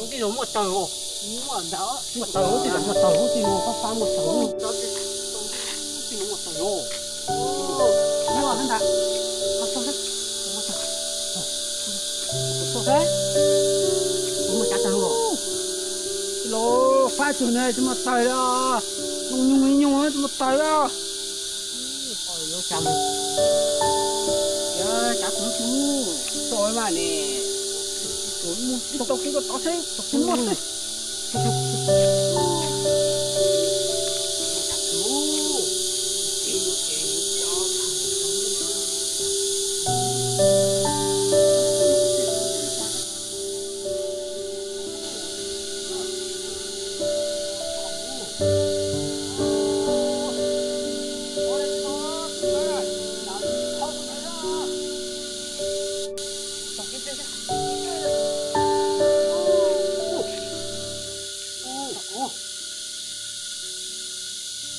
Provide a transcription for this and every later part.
啲就冇豆喎，冇豆，冇豆啲就冇豆啲喎，佢翻冇豆，豆啲冇豆喎。哦，我看他，他说的，我讲，说的，我家豆喎。咯，快出呢，怎么大啦？用啊，怎么大啦？哎呦，家母，呀，家公主，在嘛呢？你到幾個打聲，做乜聲？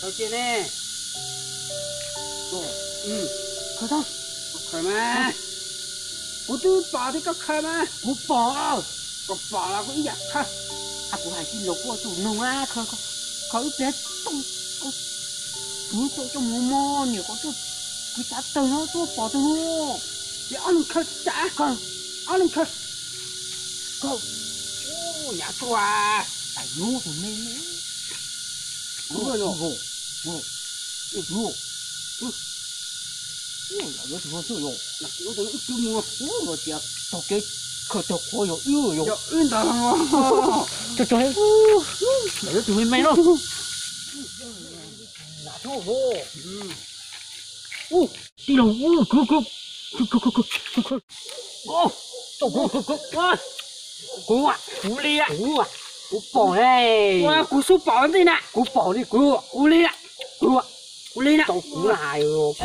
小姐呢？哦，快到，快嘛！我都把这个开嘛，我把了个一开，不还是老婆主弄啊？可一边动，不做就摸摸，你个就给他等了做保证哦，你按开打，按开，go，哦，呀做啊，哎呦，我妹妹。我有怎么就有？那我怎么一摸？我家到给可到我有运到了，这有准备没了？哪着我？地上哦，走滚啊！狐狸啊！我保嘞！哇，我说保的呢，我保的我来了，我来了，走过来哟！保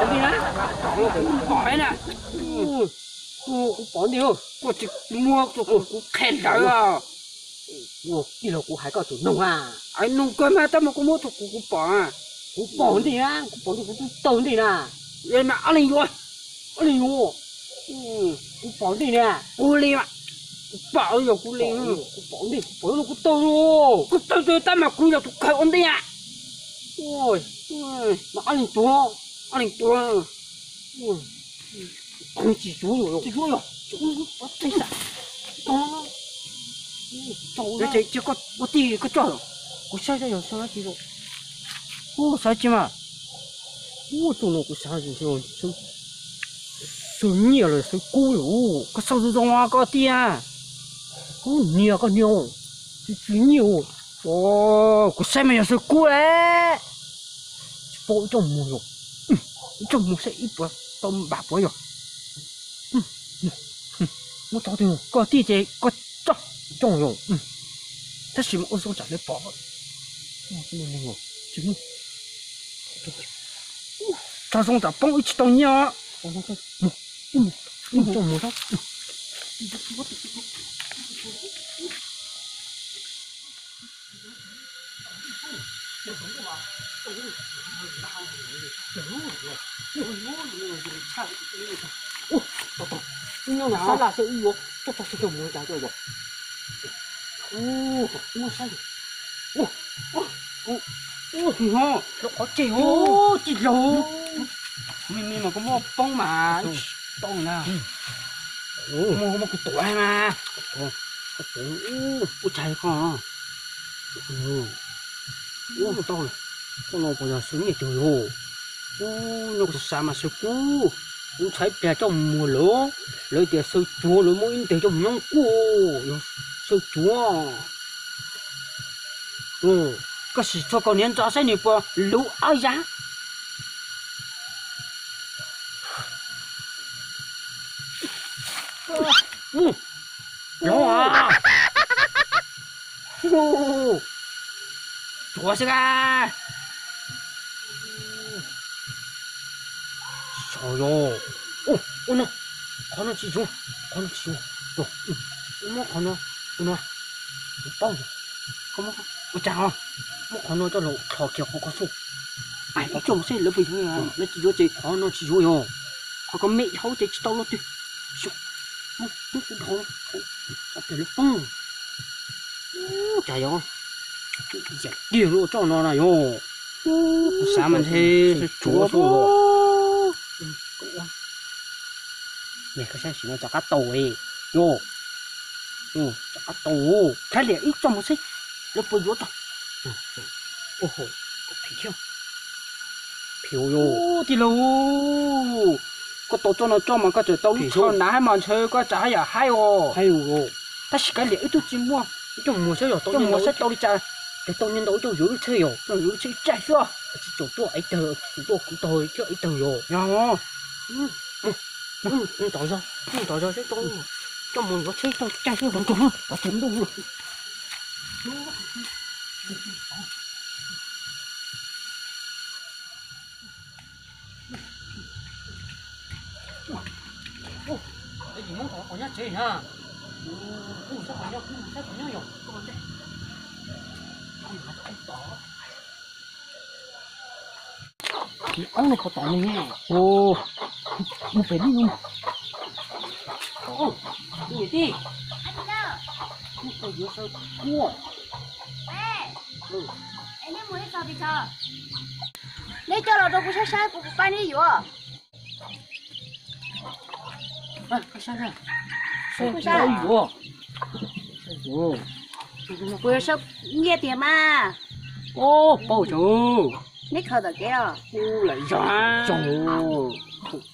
的呢，保的呢，我保的哦，我这摸着我看到了，我一路我还搞做弄啊，哎弄干嘛？他们我摸着我保啊，我保的啊，我保的我都懂的啦，原来20元，我保的呢，我来了。bảo giờ cô lên bỏ nó cô tao luôn cô tao ta mà cô giờ tụi khai ổn đi à ôi mà anh tua anh chỉ chú rồi chú bắt tay sao đó cái chỉ có tí cái trò cô sai ra rồi sao chứ rồi cô sai chứ mà cô tụi nó cô sai rồi sao nhiều rồi sao cô rồi có sao rồi hoa có tí à nhiều có nhiều chỉ nhiều của xe mày là cua đấy bộ trong mùa trong mùa sẽ ít bữa tôm bạc bữa rồi mua tao thì có tí gì có chắc trong rồi thế gì mà ô tô chẳng để bỏ rồi chứ ta xong ta bông ít tao nhá trong mùa đó sao là sự yếu cho sự muốn trả rồi mua sao thì ho nó có chịu chịu rồi mình mà có mua bông mà bông nè mua cái tuổi mà ôi trời con nó to rồi con nó bây giờ xuống nhiệt rồi nó có sao mà sơ cú cũng thấy bè trong mùa lúa lấy tiền sơ chúa lúa mỗi tiền trong nhông cú sơ chúa có gì cho con nên cho sai này qua lúa ai giá à chúa sẽ ra trời ơi nó con nó chỉ xuống rồi nó con nó bao rồi không có chào nó con nó cho nó thò kiểu không có số ai có chồng sẽ lấy về thôi à nó chỉ có con nó chỉ rồi họ có mẹ hấu chỉ tao nó đi nó cũng thôi 别了风，加油！呀，电路照那了哟，咱们是着数了。你可先行了，找个斗诶，哟，找个斗，看脸一怎么事，这不有的，哦吼，皮跳，飘哟，的喽。個到咗那裝嘛，個就到錯哪萬車個仔又嗨喎，係喎，但是個臉都寂寞，就冇使又到，就冇使到你仔，你到年到就有車喲，就有車仔咗，就做多一頭，做多古代就一頭喲，有，到咗即到，就冇有車到仔咗，咁講，我點都會。你唔好同我講一嘴啊！唔使講一樣，講啫。你安尼個大呢？哦，我俾你用。哦，你弟。你個有手過。喂。你冇去做邊個？你叫老豆不下山，不幫你有。快下山！不下雨，不要说热点嘛。哦，包走。你考到几了？我来呀。走，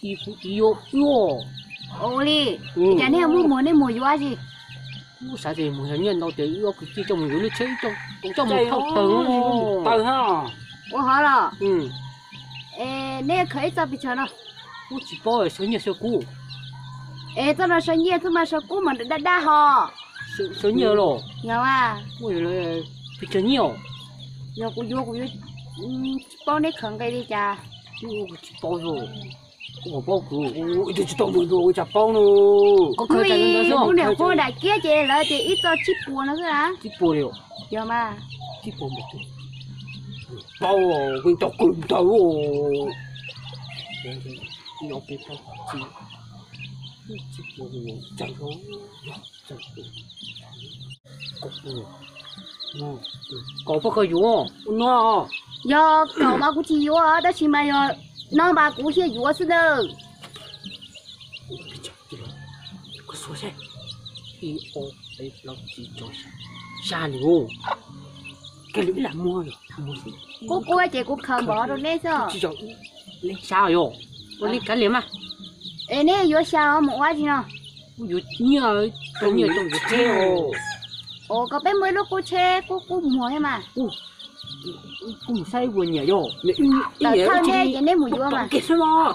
衣服的哟哟。哦哩，今天冇摸你摸药子。我啥子冇人念到的，我估计就没有你车就没头疼。等哈。我好了。你可以找别人了。我只包的生意小姑。这么生意这么说，我们的大好。生意咯。有啊。我原来比较nhiều。有，包你啃给你家。我只包咗，我包过，我就知道没个我家包咯。我可以在那不能过来，姐姐来的一早去播了是吧？去播了。有吗？去播没得。包哦，味道滚到哦。要别包去。加油！加油！搞不可以哦，那要搞嘛估计有啊，但起码要能把古些有是的。我说噻，1、2、3、4、5、6、7、牛，给你làm mua rồi, mua gì? Cô chị cũng không bỏ được đấy sao? Chỉ cho lấy sao rồi? Tôi lấy cái liềm à? Nè, có sao một quá gì nào? Có nhiều trong xe rồi. Ồ, có bé mới lúc cô xe, cô mua thế mà. Cũng say buồn nhỉ rồi. Tại sao nè, chị nè mua vô mà. Cái sao mà?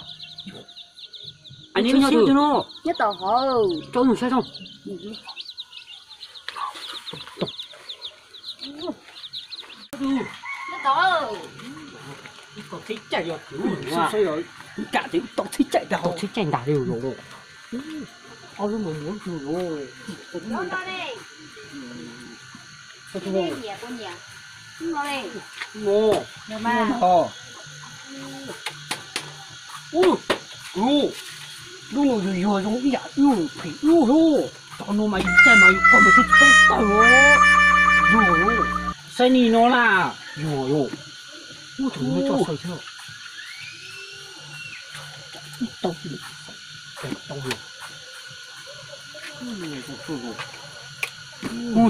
Anh em nhau được nó. Nhất tàu hồ. Cho mình sao không? Nhất tàu. Có thích chạy rồi. Sao rồi? Cả tiếng tao thích chạy cả họ thích chạy đã đều rồi. Ôi nó muốn rồi. Nó đây. Cái này nhẹ con nhẹ. Nó đây. Ngô. Được mà. Ồ. Đúng rồi rồi giống cái yêu phải yêu rồi. Cho nó mày chạy mày còn mày thích không tao rồi. Sao ni nó là rồi. Ôi trời ơi cho sao chưa? Tao đi. Tao đi.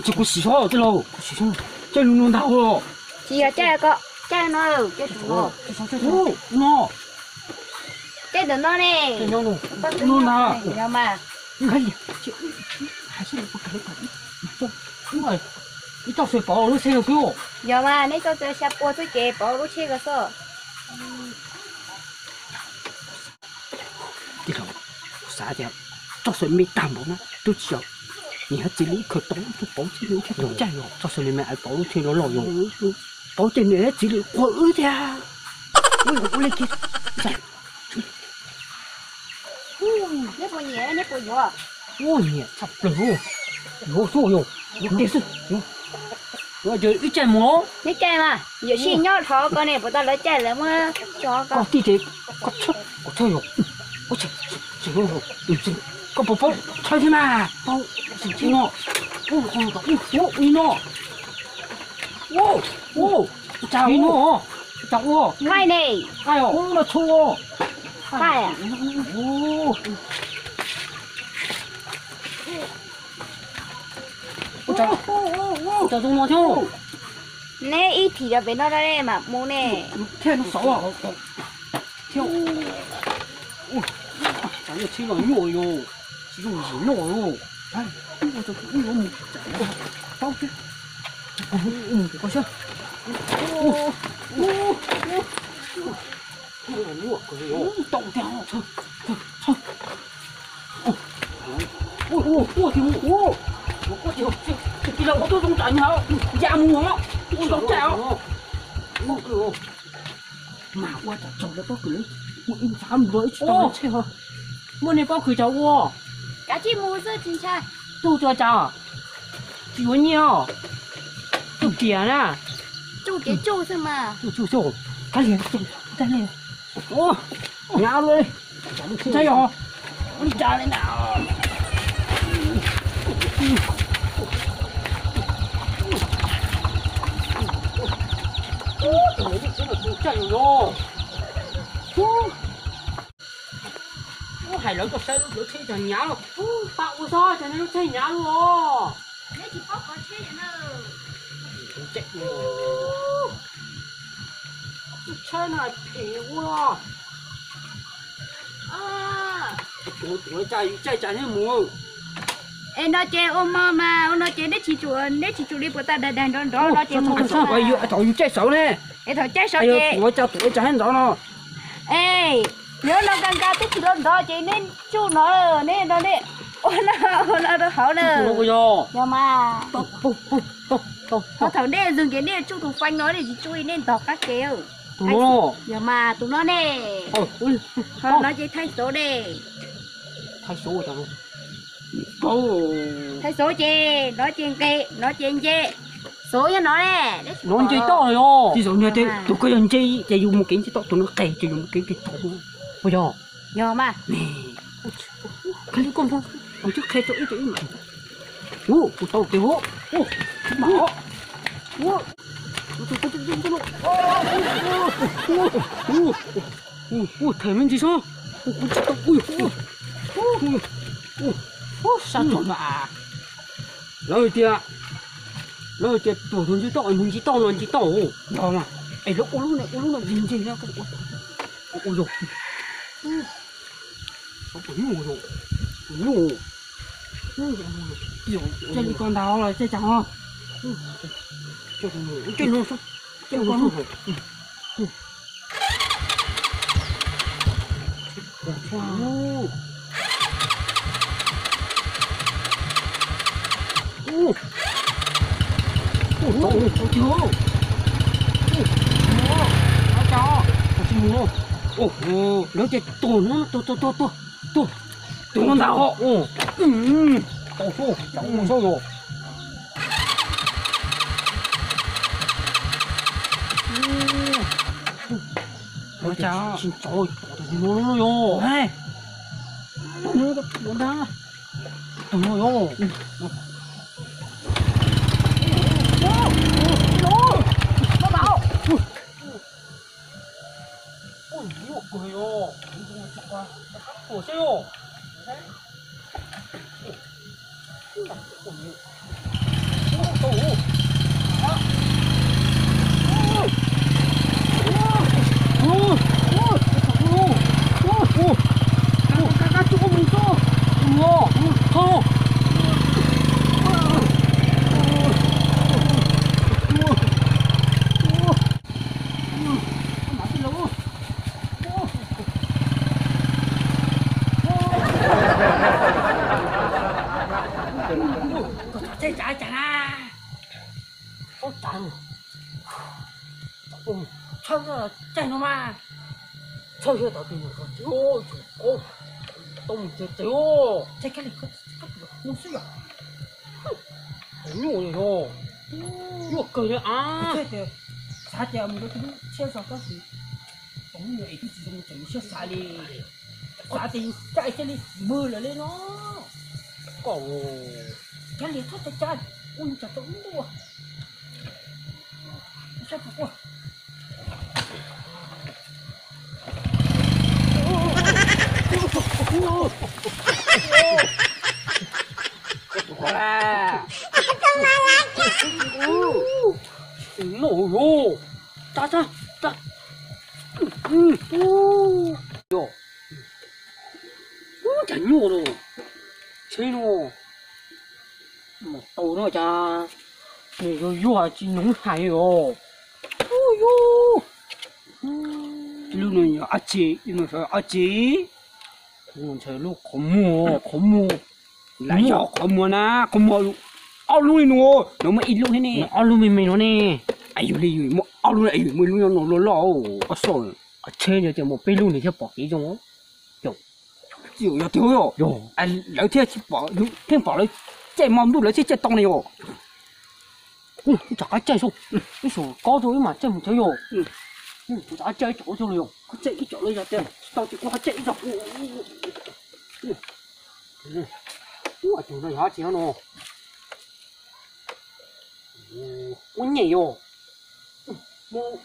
Chỉ có xí xóa thế đâu, xí xóa, chơi luôn luôn đau rồi. Chị ở chơi có, chơi nó, chơi nó. Nó. Chơi được nó nè. Chơi nó luôn à. Được mà. Cái gì? Hay sao có cái gì? Đúng rồi. Cái tao sẽ bỏ nó xe được chưa? Được mà, nếu tao sẽ bỏ cái kệ bỏ nó xe cái sao? Đi đâu? Sao vậy? Tao sẽ mấy tạm bỏ nó, tôi chịu. 你还这里可懂就保证你去加油，到时候你们还保证了老用，保证你这里活的啊！我来给，你不热，你不热。我热差不多，有作用，有电视，有，我就一件毛。你摘嘛，有些鸟头个呢，不到来摘了嘛，找个。弟弟，我出有，我去，有，有。có bố bố chơi thế mà bố chỉ nó không có nó ô ô chào nó chào ngay này ai ô nó chua phải à chào chào tôi nó theo nè ít thì là bên đó đây mà mua nè theo nó xấu à theo咱这吃了肉哟，吃肉肉哟，哎，我这个肉母，好去，过去，倒掉，我天，我天，这给了我都中战好，压木好，我中战好，mà qua chặt trồng nó có cửa, một in phám với trồng chơi hả? Mua này bao cửa cháu ô, cá chim mua sữa chín cha tu cho cháu, chỉ có nhiều, tu tiền à, chú cái chú xem mà tu, cái gì, cái này, ô, ngáo luôn đi, thấy không? Đi trả lên nào. chạy rồi hay lắm có xe nó thấy cho nhá rồi tạo sao cho nó thấy nhá luôn nè chỉ có thế nữa chạy rồi xe này phê quá tôi chạy hết mua em nói chơi ôm mà nói chơi nét chỉ chuột đi bữa ta đàn đó nói chơi không sao vậy tao chạy xấu nè em thôi chơi sao chơi tôi chạy hết đó nó ê nhớ nó càng cao tức thì đó chơi nên chú nó nên nó nè nó hảo nè nhưng mà nó thằng nè dừng cái nè chú thủ phanh nó để chỉ chui nên tỏ các kêu nhưng mà tụi nó nè nó chơi thay số nè thay số rồi thay số chê nó trên kê nó trên chê số cho nó nè nó chơi to rồi ví dụ như thế tụi cái anh chơi chỉ dùng một cái to tụi nó kề chỉ dùng một cái to bây giờ giờ mà nè cái con thôi ở trước khe chỗ ít mà ô tao tiêu ô bảo thầy mình gì sao sao chuẩn mà lời tiệt tổ thôn chỉ to mình chỉ to luôn chỉ to đó mà ấy lúc này gì nữa ôi rồi nhủ chơi con đào rồi chơi chẳng chơi luôn chơi con luôn nó chơi tổn nó đào tổ số trong một số rồi nó chào trời nó yo này nó nó đá nó yo nó bảo ôi nhiều cười yo tổ xe yo chạy nó mà chơi hết tao tìm được ôi trời tông chết ô chạy cái này không suy à nhủ rồi nhủ cười nữa à thế sao thì mình có cái chơi sao có gì cũng như ấy thì dùng chỉnh chơi sai đi Quả thì chạy trên đi mưa là lên nó. Cổ cái liền thoát chạy chạy. Ui chả tốn đùa. Sao phục quá. Quá. Nổ vô. Ta. Yo. Chả nhổ đâu. Chơi nó. Một tổ nó cha. Để rồi yo chỉ nóng hải rồi. Yo. lúc này 아치 이놈서 아치 저 lúc 고모 나요 고모나 고모 얼룩이 누워 너무 일룩 해네 얼룩이 메노네 아유 리 뭐 얼룩 아유 뭐 lu nó lò 어서 chơi cho một bên luôn thì cho bỏ cái trong đó chịu ya thiếu rồi anh lỡ thế chỉ bỏ thêm bỏ lấy chạy mầm đu lấy chạy tông này rồi chả chạy xuống cái số có thôi mà chạy một thấy rồi đã chạy chỗ rồi có chạy cái chỗ lấy ra tiền tao chỉ có chạy dọc ủa chỗ này hả chị nó muốn nhảy rồi mua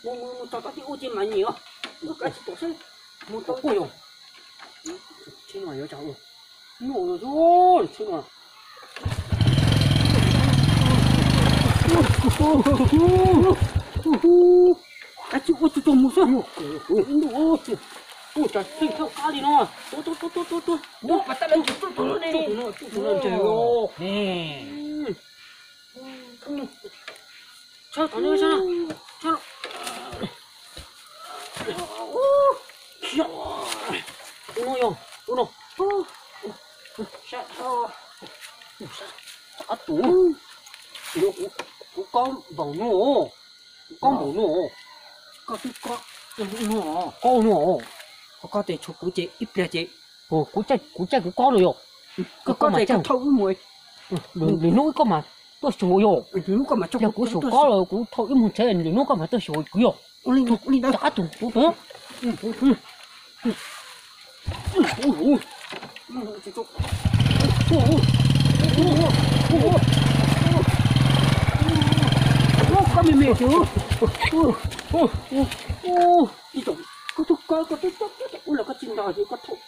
tao tao chỉ ô trên mà nhiều nó cái chỉ tổ xây mua tao rồi trên ngoài nó cháu rồi nổ rồi trên ngoài à chú ôi chú mua sao ôi trời sinh theo cá đi nó tôi nó mà ta lên chú này chú lên trời ơi nè cho thằng này cho nó sao à tủ con bầu nổ con nổ có thể chụp cú chế ít ra chế cú chạy cú có rồi có thể cái thâu muối đừng nuôi có mà tôi sủi rồi đừng có mà cho cú sủi có rồi cú thâu một chế đừng nuôi có mà tôi sủi cú rồi linh đó đã tủ cú đó có mềm mềm chứ đi tổng có thuốc có là có chim đòi thì có thuốc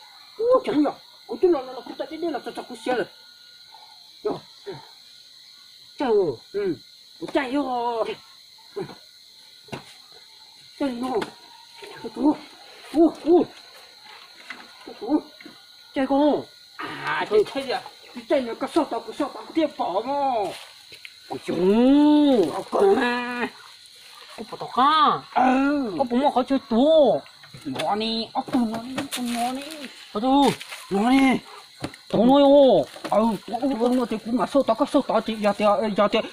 chẳng nhở có chút là cũng tại đây là chặt cú xe rồi chạy rồi chạy rồi chạy con à chạy chạy nó có sọt tao có tiếp bỏ mà ôi chú con à có bỏ tao có bố mà khó chơi tù nó nè nó nè tao nói ô nó thì cũng mà sọt tao có sọt tao thì giờ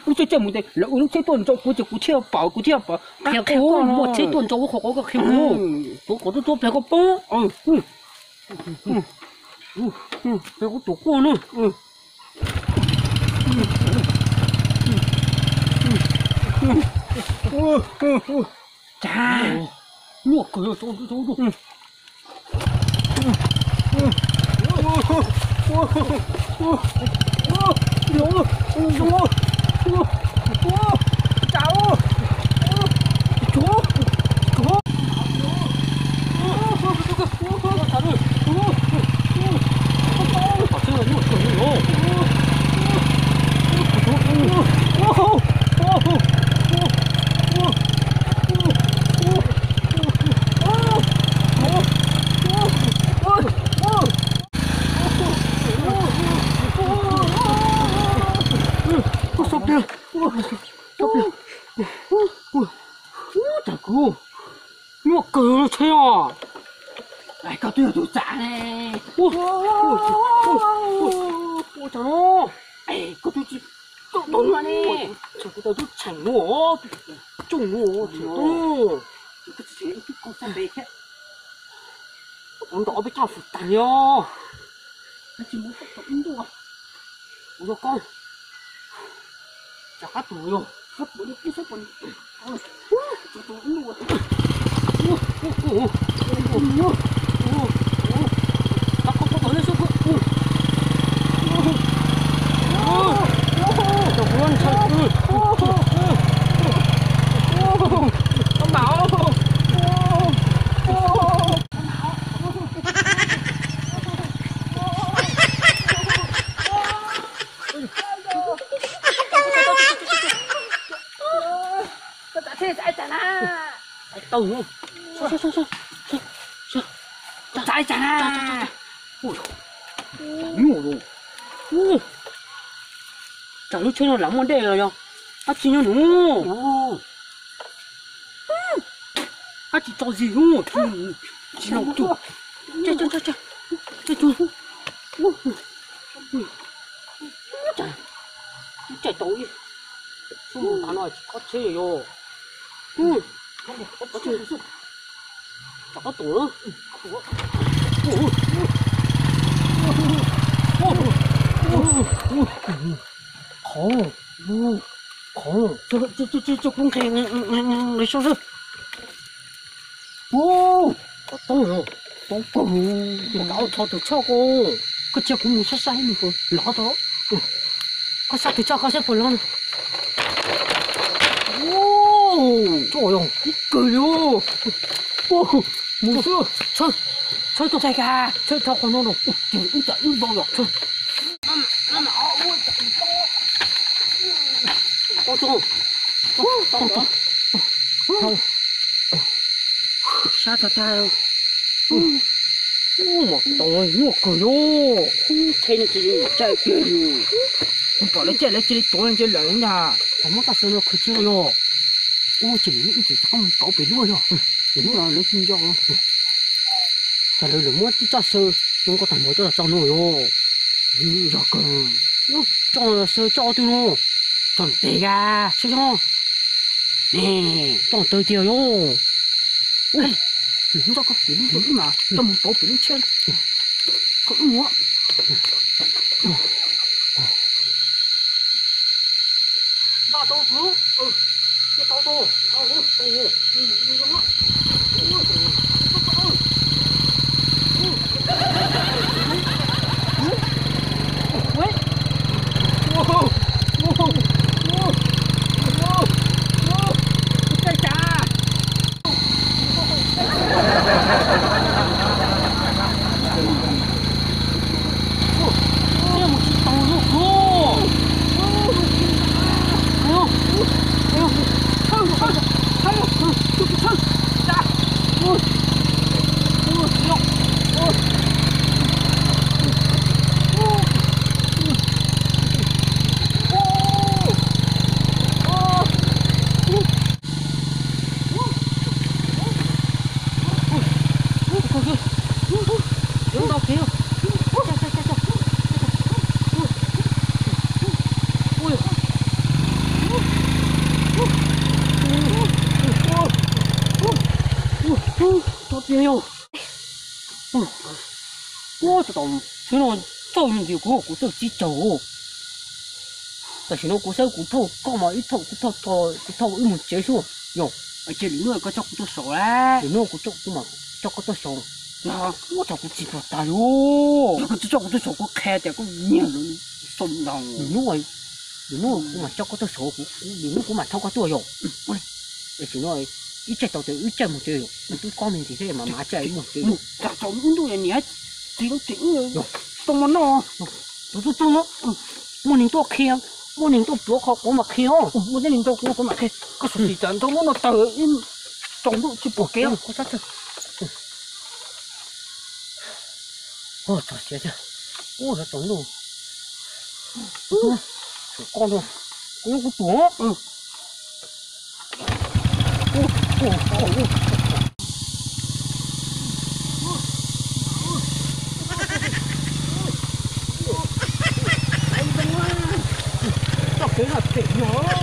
lúc chơi một tí là lúc chơi tuần cho cú theo bảo theo một chơi tuần cho có cái khiêu có tôi phải có bố phải có tổ con nữa chà nuốt cửa chỗ nuốt cửa theo này cao tuyệt tụi trả này ôi trời ơi có tụi chị tụi nó nè trời tụi tụi chẳng nổ chung nổ tụi cái con xem bê khác con đó bị thao phụ tàn nhá nó chỉ muốn tập ấn độ ôi con chả cắt tụi rồi sắp bữa đi sắp còn tụi ấn độ tao không? Chạy chạy. Ui, nhiều rồi. Chẳng lúc chơi nó lắm vấn đề rồi nhá. À chỉ nhá nữa. À chỉ cho gì nữa? Chỉ nào tu. Chạy tu. Chạy tối. Không ta nói có chơi rồi. Có chơi không? Chẳng có tổ nữa. Khổ, cho cũng khen người sao chứ? Có to rồi, to đừng gạo thọ từ cho cô, cái chiếc cũng muốn sát sai mình cô, lỏ đó, có sát từ cho có sát phần lon. Trời ơi, cười luôn, muốn chưa, chơi tôi cả, chơi thọ con nó rồi, tiền ít ít bao rồi, chơi. Sao thật tao một tôi một cười luôn thế này chỉ chạy kia luôn bỏ lấy chạy lấy chỉ tối lên chơi lớn nha không mất cả sự nó cứ chơi rồi chỉ nghĩ chỉ không có bị luôn rồi chỉ lúc nào lấy xin cho trả lời là muốn cho sơ tôi có thằng mới cho là cho nổi rồi giờ cần cho sơ cho tôi luôn còn tệ ra sao cho nè còn tới tiêu luôn nó có biển biển mà tâm tổ biển trên cũng mua ba tô phú cái tô tô我知道，虽然早年就过骨头几走，但是那骨头干嘛一头一门结束哟，而且里面个叫骨头少嘞，里面骨头嘛叫骨头少，那我叫骨头多大哟，那个叫骨头少，我开的个年人松浪，里面我嘛叫骨头少，里面我嘛偷个多哟，喂，而且那。一只到就一只冇追，都光明地些嘛马仔冇追。咋做咁多人你还整嘅？动物咯，都动咯。我宁多看，我宁多多学我嘛看哦。我宁多我嘛看，可是真多我那到因撞到去不给啊！我啥子？哦，这些的，我这撞到，光到，我有个多，这给了顶了。